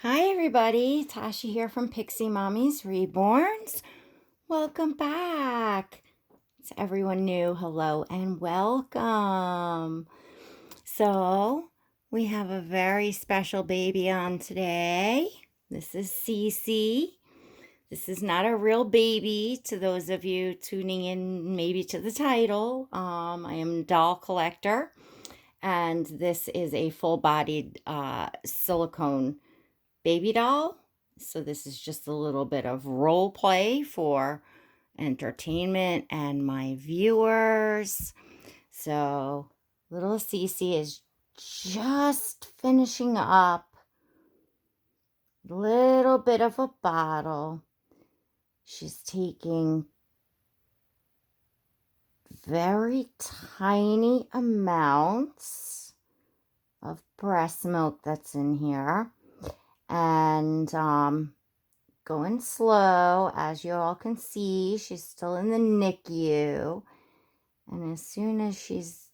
Hi everybody, Tasha here from Pixie Mommy's Reborns. Welcome back. To everyone new, hello and welcome. So, we have a very special baby on today. This is Cece. This is not a real baby to those of you tuning in maybe to the title. I am a doll collector, and this is a full-bodied silicone baby doll. So this is just a little bit of role play for entertainment and my viewers. So little Cece is just finishing up a little bit of a bottle. She's taking very tiny amounts of breast milk that's in here. And going slow. As you all can see, she's still in the NICU. And as soon as she's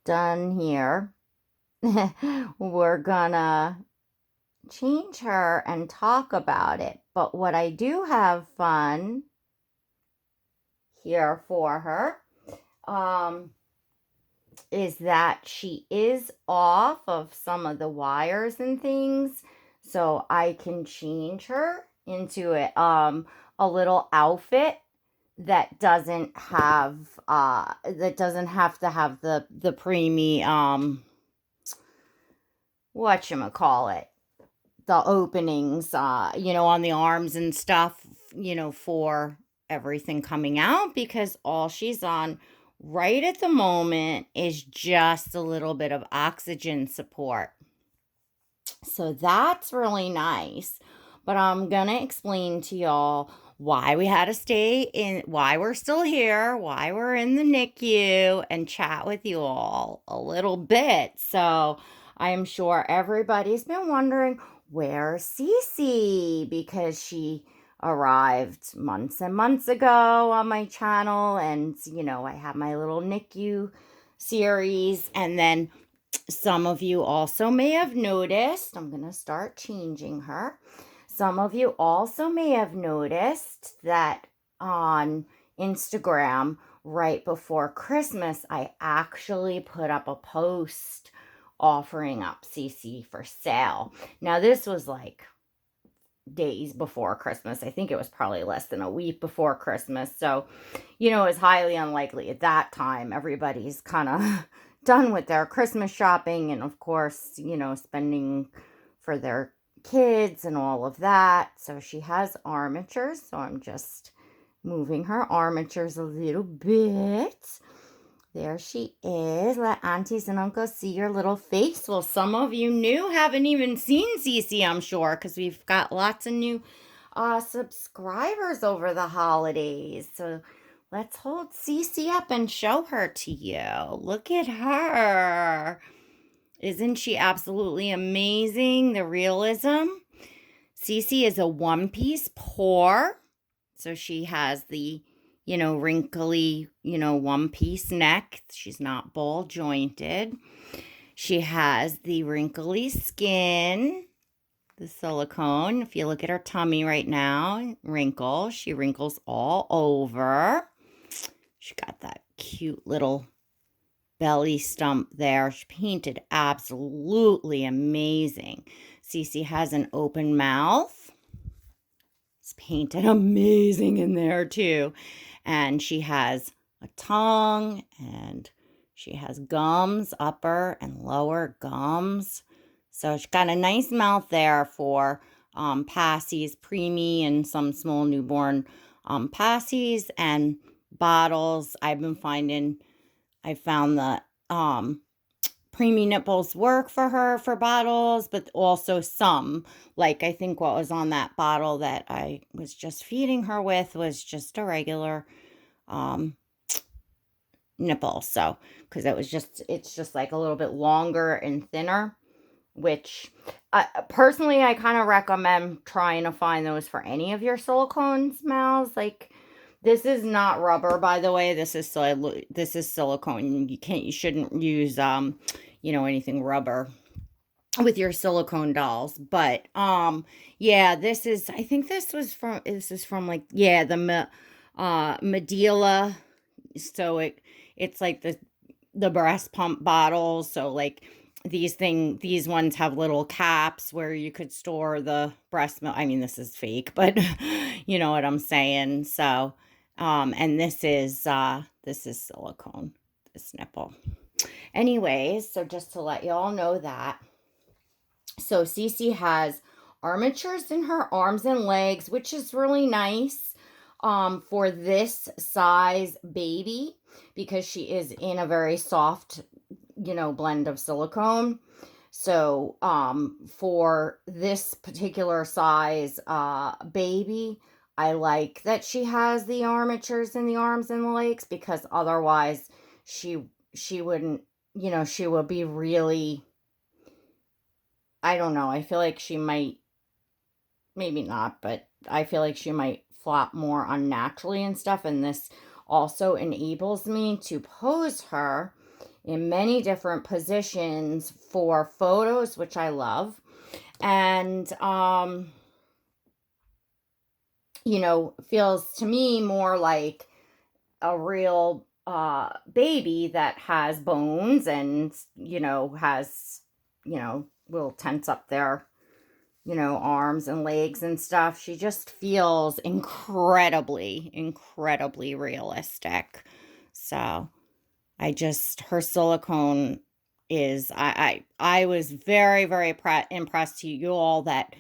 done here, we're gonna change her and talk about it. But what I do have fun here for her is that she is off of some of the wires and things, so I can change her into a little outfit that doesn't have to have the preemie whatchamacallit, the openings on the arms and stuff, for everything coming out, because all she's on right at the moment is just a little bit of oxygen support. So that's really nice. But I'm going to explain to y'all why we had to stay in, why we're still here, why we're in the NICU, and chat with you all a little bit. So I am sure everybody's been wondering, where's Cece? Because she arrived months and months ago on my channel, and I have my little NICU series. And then some of you also may have noticed, I'm going to start changing her. Some of you also may have noticed that on Instagram right before Christmas, I actually put up a post offering up Cece for sale. Now this was like days before Christmas. I think it was probably less than a week before Christmas. So, it's highly unlikely at that time. Everybody's kind of done with their Christmas shopping and, of course, spending for their kids and all of that. So she has armatures. So I'm just moving her armatures a little bit. There she is. Let aunties and uncles see your little face. Well, some of you new haven't even seen Cece, I'm sure, because we've got lots of new subscribers over the holidays. So let's hold Cece up and show her to you. Look at her. Isn't she absolutely amazing? The realism. Cece is a one-piece pour. So she has the wrinkly, one-piece neck. She's not ball jointed. She has the wrinkly skin, the silicone. If you look at her tummy right now, wrinkles. She wrinkles all over. She got that cute little belly stump there. She painted absolutely amazing. Cece has an open mouth. It's painted amazing in there too. And she has a tongue, and she has gums, upper and lower gums. So she's got a nice mouth there for passies, preemie, and some small newborn passies and bottles. I found the preemie nipples work for her for bottles, but also some, like I think what was on that bottle that I was just feeding her with was just a regular nipple. So, because it's just like a little bit longer and thinner, which personally I kind of recommend trying to find those for any of your silicone mouths. Like, this is not rubber, by the way. This is silicone. You shouldn't use anything rubber with your silicone dolls. But yeah, I think this is from like, yeah, Medela. So it's like the breast pump bottles. So like these ones have little caps where you could store the breast milk. I mean, this is fake, but you know what I'm saying. So and this is silicone, this nipple. Anyways, so just to let y'all know that. So Cece has armatures in her arms and legs, which is really nice for this size baby because she is in a very soft, blend of silicone. So for this particular size baby, I like that she has the armatures in the arms and the legs because otherwise she she wouldn't, she would be really, I don't know. I feel like she might, maybe not, but I feel like she might flop more unnaturally and stuff. And this also enables me to pose her in many different positions for photos, which I love. And, feels to me more like a real baby that has bones and, has, will tense up their arms and legs and stuff. She just feels incredibly, incredibly realistic. So her silicone is, I was very, very impressed to you all that,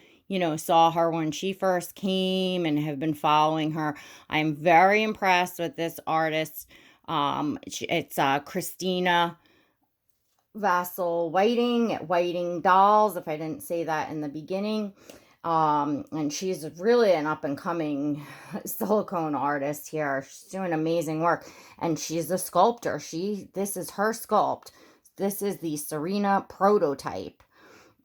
saw her when she first came and have been following her. I'm very impressed with this artist. It's Christina Whitting at Whitting Dolls, if I didn't say that in the beginning. And she's really an up and coming silicone artist here. She's doing amazing work. And she's a sculptor. This is her sculpt. This is the Serena Prototype.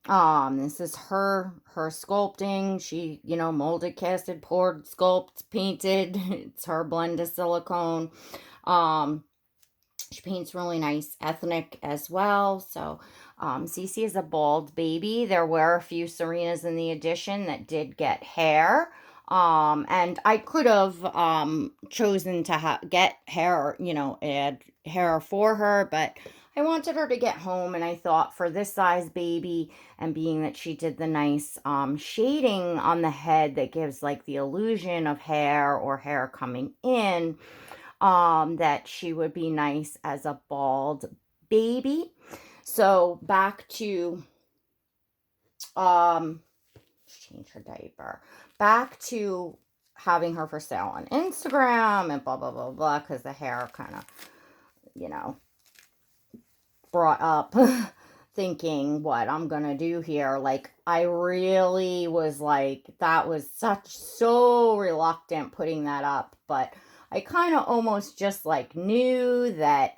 This is her sculpting. She, molded, casted, poured, sculpted, painted. It's her blend of silicone. She paints really nice ethnic as well. So Cece is a bald baby. There were a few Serenas in the edition that did get hair. And I could have chosen to get hair, add hair for her, but I wanted her to get home, and I thought for this size baby, and being that she did the nice shading on the head that gives like the illusion of hair or hair coming in, that she would be nice as a bald baby. So back to change her diaper. Back to having her for sale on Instagram and blah blah blah blah, because the hair kind of, brought up thinking what I'm gonna do here. Like, I really was like, that was so reluctant putting that up, but I kind of almost just like knew that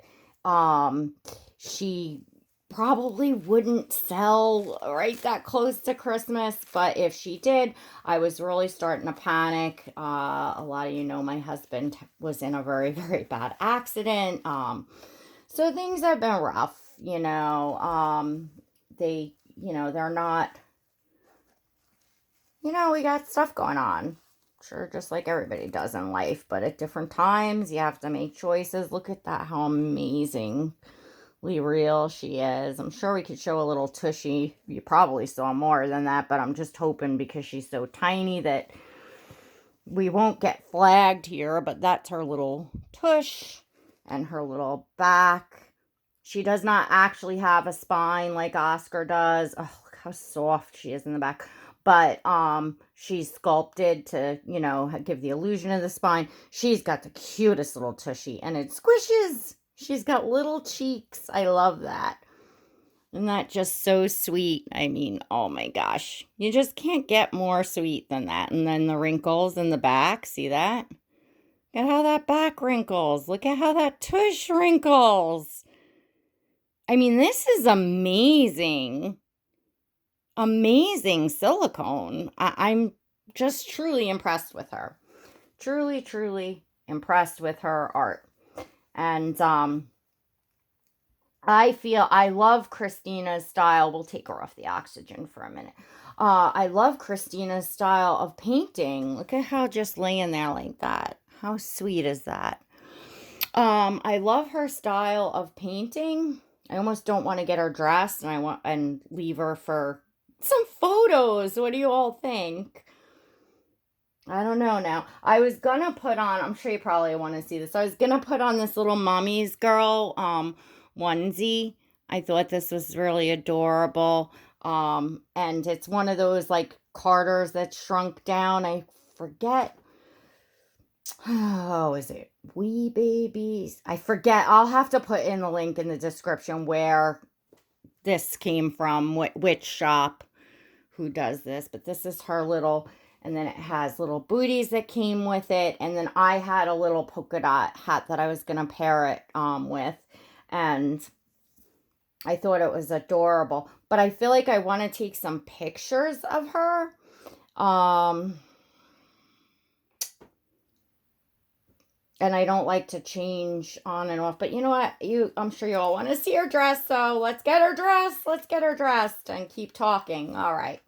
she probably wouldn't sell right that close to Christmas, but if she did, I was really starting to panic. A lot of my husband was in a very, very bad accident. So things have been rough, they're not, we got stuff going on. Sure, just like everybody does in life, but at different times you have to make choices. Look at that, how amazingly real she is. I'm sure we could show a little tushy. You probably saw more than that, but I'm just hoping because she's so tiny that we won't get flagged here, but that's her little tush and her little back. She does not actually have a spine like Oscar does. Oh, look how soft she is in the back. But she's sculpted to, give the illusion of the spine. She's got the cutest little tushy, and it squishes. She's got little cheeks. I love that. Isn't that just so sweet? I mean, oh my gosh. You just can't get more sweet than that. And then the wrinkles in the back. See that? Look at how that back wrinkles. Look at how that tush wrinkles. I mean, this is amazing. Amazing silicone. I'm just truly impressed with her. Truly, truly impressed with her art. And I love Christina's style. We'll take her off the oxygen for a minute. I love Christina's style of painting. Look at how just laying there like that. How sweet is that? I love her style of painting. I almost don't want to get her dressed and I want and leave her for some photos. What do you all think? I don't know now. I was gonna put on, I'm sure you probably want to see this. I was gonna put on this little mommy's girl onesie. I thought this was really adorable. And it's one of those like Carters that shrunk down. I forget. Oh, is it Wee Babies? I forget. I'll have to put in the link in the description where this came from, which shop who does this. But this is her little, and then it has little booties that came with it. And then I had a little polka dot hat that I was going to pair it with. And I thought it was adorable. But I feel like I want to take some pictures of her. And I don't like to change on and off. But you know what? I'm sure you all want to see her dressed. So let's get her dressed. Let's get her dressed and keep talking. All right.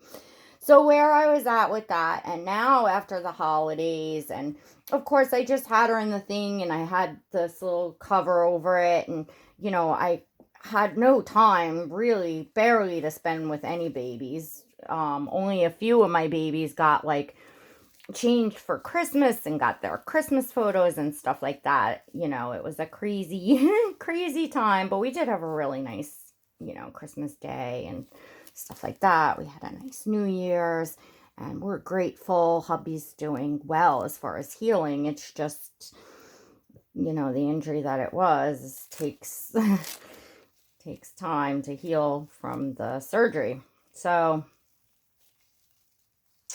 So where I was at with that, and now after the holidays, and of course I just had her in the thing, and I had this little cover over it, and I had no time really, barely to spend with any babies. Only a few of my babies got like changed for Christmas and got their Christmas photos and stuff like that. It was a crazy, crazy time, but we did have a really nice, Christmas day and stuff like that. We had a nice New Year's and we're grateful. Hubby's doing well as far as healing. It's just, the injury that it was takes takes time to heal from the surgery. So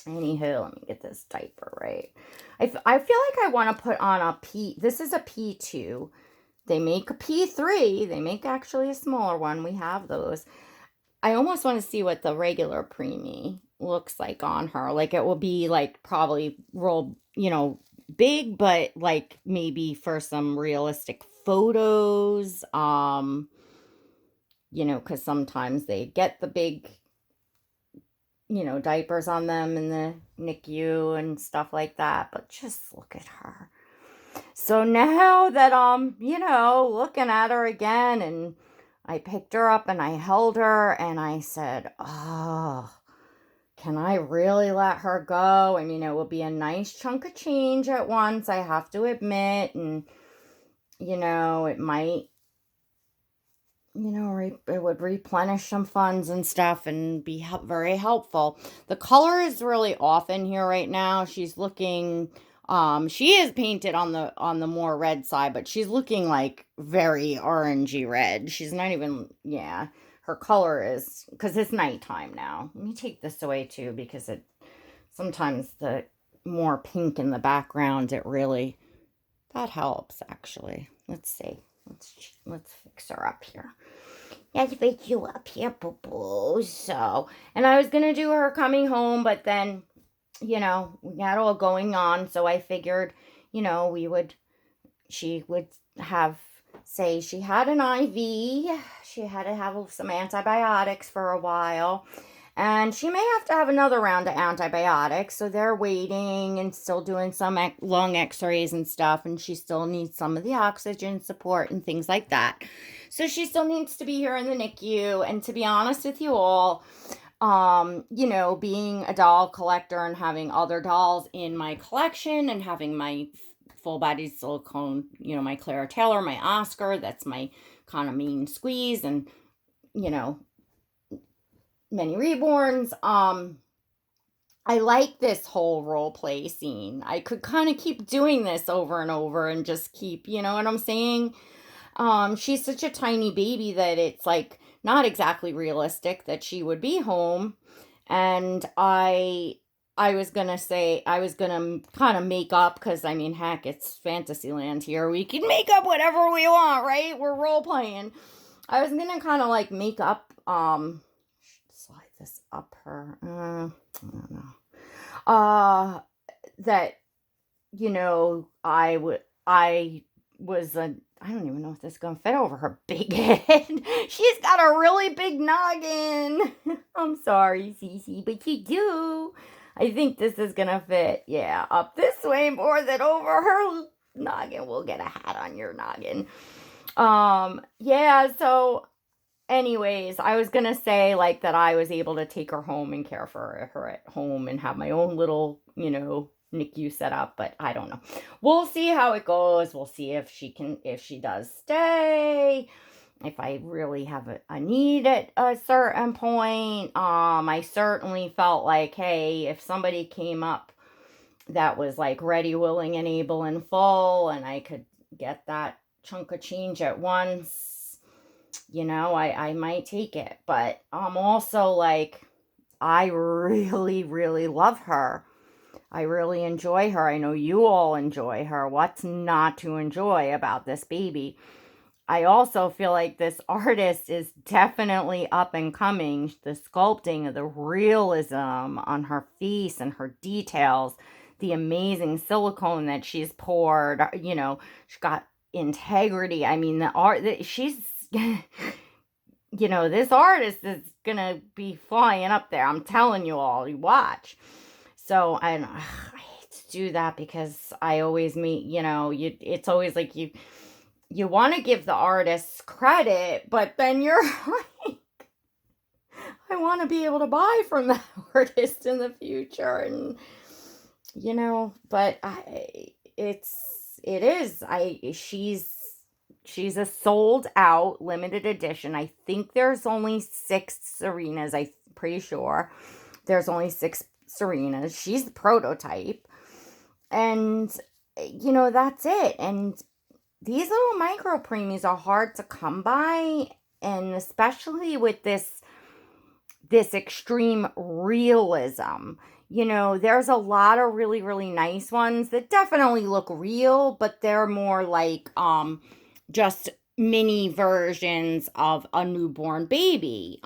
anywho, let me get this diaper right. I feel like I want to put on a P. This is a P2. They make a P3. They make actually a smaller one. We have those. I almost want to see what the regular Preemie looks like on her. Like it will be like probably real, big, but like maybe for some realistic photos. Because sometimes they get the big diapers on them in the NICU and stuff like that. But just look at her. So now that looking at her again, and I picked her up and I held her and I said, oh, can I really let her go? I mean, it will be a nice chunk of change at once, I have to admit. And, it might, it would replenish some funds and stuff and be very helpful. The color is really off in here right now. She's looking, she is painted on the more red side, but she's looking like very orangey red. She's not even, her color is, because it's nighttime now. Let me take this away too, because sometimes the more pink in the background, that helps actually. Let's see. Let's fix her up here. Let's fix you up here, boo-boo. So, and I was going to do her coming home, but then, we got all going on. So I figured, she would have, say she had an IV. She had to have some antibiotics for a while. And she may have to have another round of antibiotics. So they're waiting and still doing some lung x-rays and stuff. And she still needs some of the oxygen support and things like that. So she still needs to be here in the NICU. And to be honest with you all, being a doll collector and having other dolls in my collection and having my full-bodied silicone, my Clara Taylor, my Oscar, that's my kind of mean squeeze, and, many reborns. I like this whole role play scene. I could kind of keep doing this over and over and just keep, you know what I'm saying? She's such a tiny baby that it's like not exactly realistic that she would be home. And I was gonna say, I was gonna kind of make up, because I mean, heck, it's Fantasyland here. We can make up whatever we want, right? We're role playing. I was gonna kind of like make up, slide this up her, I don't know, that, I I don't even know if this is going to fit over her big head. She's got a really big noggin. I'm sorry, Cece, but you do. I think this is going to fit, yeah, up this way more than over her noggin. We'll get a hat on your noggin. Yeah, so anyways, I was going to say, like, that I was able to take her home and care for her at home and have my own little, NICU set up, but I don't know. We'll see how it goes. We'll see if she does stay, if I really have a need at a certain point. I certainly felt like, hey, if somebody came up that was like ready, willing, and able and full, and I could get that chunk of change at once, I might take it. But I'm also like, I really, really love her. I really enjoy her. I know you all enjoy her. What's not to enjoy about this baby? I also feel like this artist is definitely up and coming. The sculpting, the realism on her face and her details, the amazing silicone that she's poured, she's got integrity. I mean, the art that she's, this artist is going to be flying up there. I'm telling you all, you watch. So I hate to do that because I always meet, it's always like you want to give the artist credit, but then you're like, I want to be able to buy from that artist in the future. And, but she's a sold out limited edition. I think there's only 6 Serenas. I'm pretty sure there's only 6 Serenas. She's the prototype. And, that's it. And these little micro preemies are hard to come by. And especially with this extreme realism. There's a lot of really, really nice ones that definitely look real, but they're more like just mini versions of a newborn baby,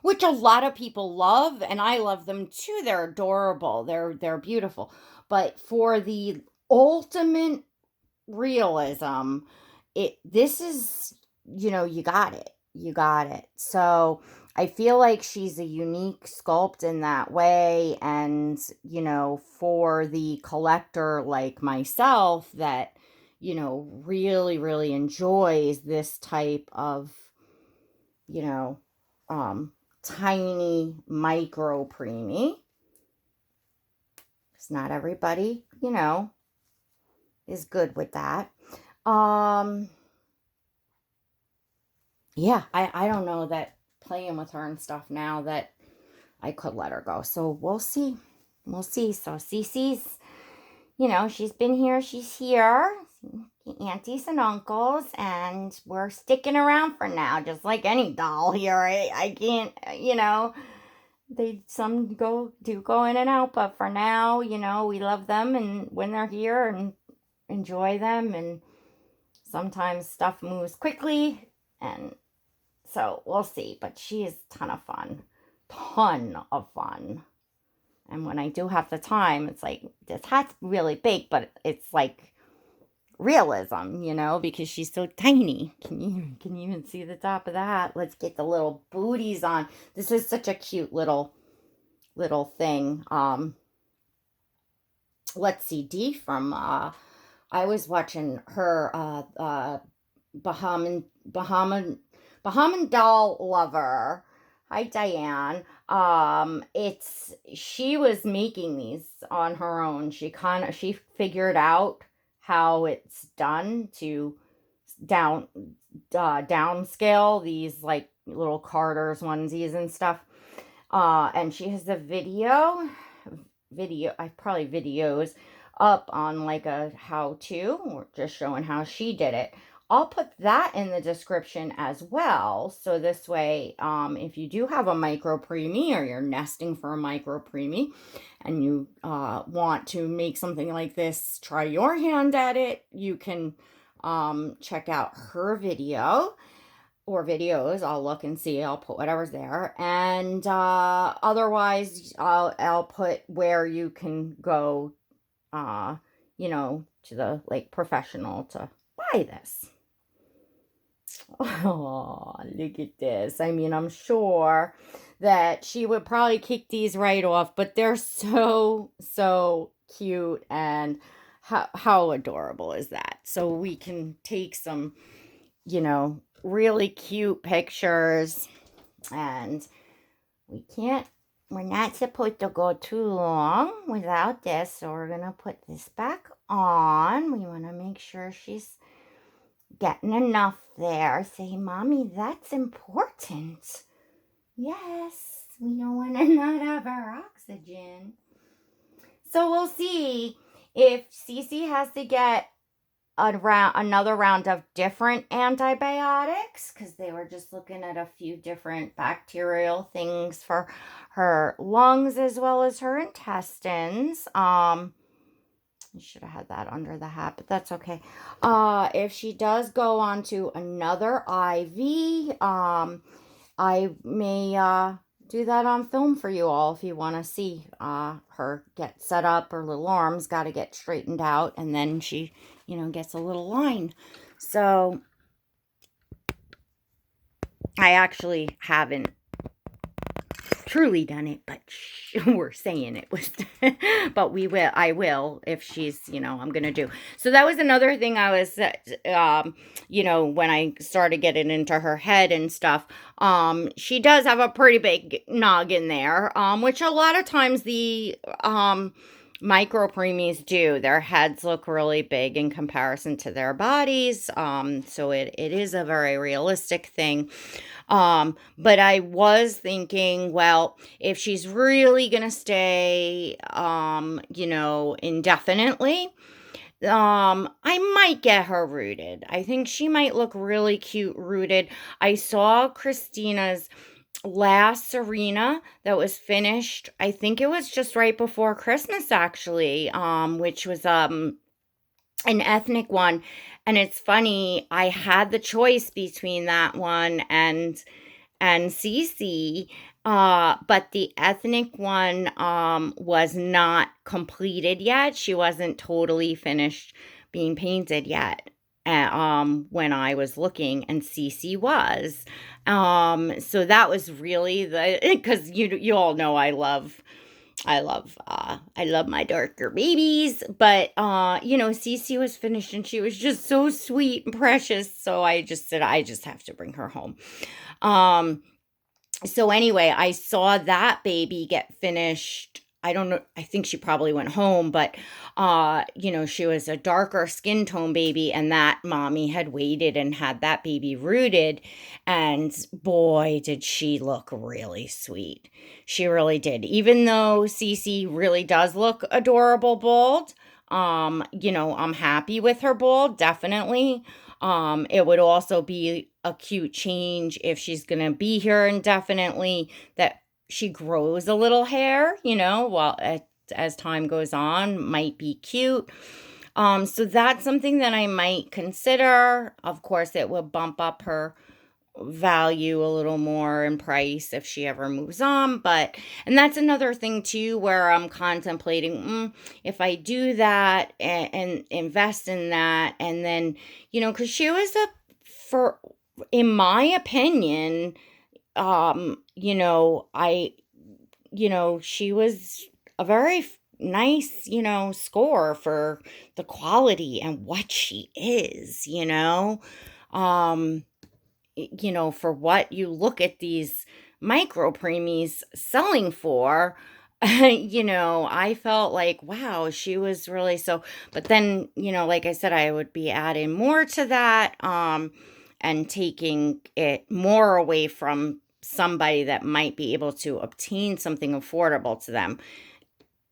which a lot of people love, and I love them too. They're adorable. They're beautiful. But for the ultimate realism, this is, you got it. You got it. So I feel like she's a unique sculpt in that way. And, for the collector like myself that, really, really enjoys this type of, tiny micro preemie. It's not everybody, is good with that. Yeah, I don't know that playing with her and stuff now that I could let her go. So we'll see. We'll see. So Cece's, she's been here. She's here. Aunties and uncles. And we're sticking around for now. Just like any doll here. I can't, some go in and out. But for now, we love them. And when they're here and enjoy them. And sometimes stuff moves quickly. And so we'll see, but she is a ton of fun. And when I do have the time, it's like, this hat's really big, but it's like realism, because she's so tiny. Can you even see the top of the hat? Let's get the little booties on. This is such a cute little thing. Let's see, Dee from, I was watching her, Bahamian doll lover. Hi, Diane. She was making these on her own. She figured out how it's done to downscale these like little Carter's onesies and stuff. And she has the video, probably videos up on like a how-to, or just showing how she did it. I'll put that in the description as well. So this way, if you do have a micro preemie or you're nesting for a micro preemie and you want to make something like this, try your hand at it, you can check out her video or videos. I'll look and see. I'll put whatever's there. And otherwise, I'll put where you can go, to the like professional to buy this. Oh, look at this. I mean, I'm sure that she would probably kick these right off, but they're so, so cute. And how adorable is that? So we can take some, really cute pictures. And we can't, we're not supposed to go too long without this. So we're going to put this back on. We want to make sure she's getting enough there. Say, Mommy, that's important. Yes, we don't want to not have our oxygen. So we'll see if Cece has to get another round of different antibiotics, because they were just looking at a few different bacterial things for her lungs as well as her intestines. I should have had that under the hat, but that's okay. If she does go on to another IV, I may do that on film for you all if you want to see her get set up. Her little arms got to get straightened out, and then she, gets a little line. So I actually haven't truly done it, but we're saying it was, but I will, if she's, I'm going to do. So that was another thing I was, when I started getting into her head and stuff, she does have a pretty big noggin there, which a lot of times the, micro preemies do. Their heads look really big in comparison to their bodies. So it is a very realistic thing. But I was thinking, well, if she's really going to stay, indefinitely, I might get her rooted. I think she might look really cute rooted. I saw Christina's last Serena that was finished. I think it was just right before Christmas, actually, which was, an ethnic one. And it's funny, I had the choice between that one and Cece, but the ethnic one was not completed yet. She wasn't totally finished being painted yet. When I was looking, and Cece was. So that was really because you all know I love my darker babies, but Cece was finished and she was just so sweet and precious. So I just said, I just have to bring her home. So anyway, I saw that baby get finished. I don't know. I think she probably went home, but, she was a darker skin tone baby, and that mommy had waited and had that baby rooted. And boy, did she look really sweet. She really did. Even though Cece really does look adorable bald, I'm happy with her bald, definitely. It would also be a cute change if she's going to be here indefinitely, that she grows a little hair, while as time goes on, might be cute. So that's something that I might consider. Of course, it will bump up her value a little more in price if she ever moves on. And that's another thing too, where I'm contemplating, if I do that and invest in that, and then, because she was in my opinion, she was a very nice, score for the quality and what she is, for what you look at these micro preemies selling for, I felt like, wow, she was really so, but then, like I said, I would be adding more to that, and taking it more away from somebody that might be able to obtain something affordable to them.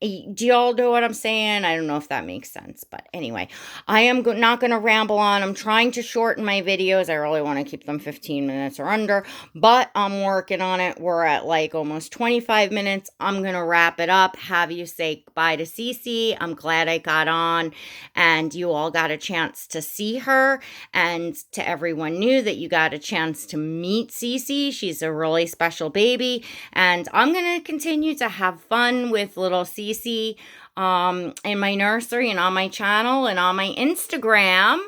Do y'all know what I'm saying? I don't know if that makes sense, but anyway, I am not going to ramble on. I'm trying to shorten my videos. I really want to keep them 15 minutes or under, but I'm working on it. We're at like almost 25 minutes. I'm going to wrap it up, have you say bye to Cece. I'm glad I got on and you all got a chance to see her, and to everyone new that you got a chance to meet Cece. She's a really special baby, and I'm going to continue to have fun with little Cece in my nursery and on my channel and on my Instagram.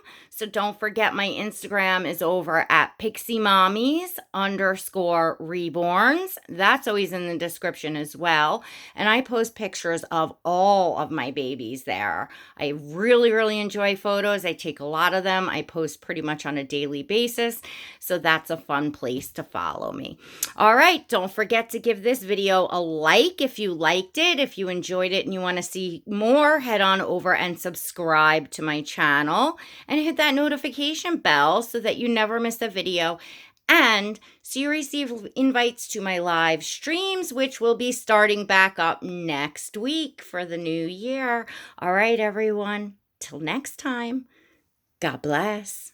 So don't forget my Instagram is over at pixiemommies_reborns. That's always in the description as well. And I post pictures of all of my babies there. I really, really enjoy photos. I take a lot of them. I post pretty much on a daily basis. So that's a fun place to follow me. All right, don't forget to give this video a like if you liked it. If you enjoyed it and you want to see more, head on over and subscribe to my channel and hit that notification bell so that you never miss a video. And so you receive invites to my live streams, which will be starting back up next week for the new year. All right, everyone, till next time, God bless.